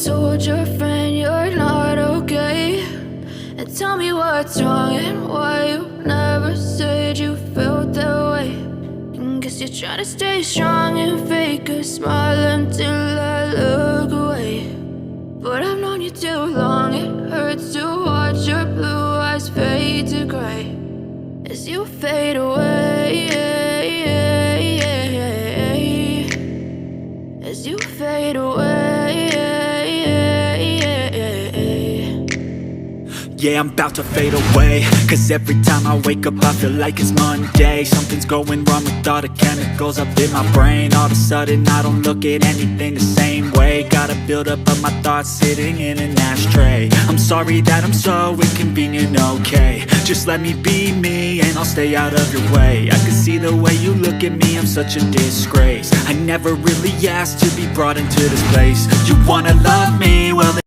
told your friend you're not okay? And tell me what's wrong and why you never said you felt that way. And guess you're trying to stay strong and fake a smile until I look away. But I've known you too long, it hurts to watch your blue eyes fade to gray as you fade away, as you fade away. Yeah, I'm about to fade away, cause every time I wake up I feel like it's Monday. Something's going wrong with all the chemicals up in my brain. All of a sudden I don't look at anything the same way. Gotta build up of my thoughts sitting in an ashtray. I'm sorry that I'm so inconvenient, okay? Just let me be me and I'll stay out of your way. I can see the way you look at me, I'm such a disgrace. I never really asked to be brought into this place. You wanna love me? Well,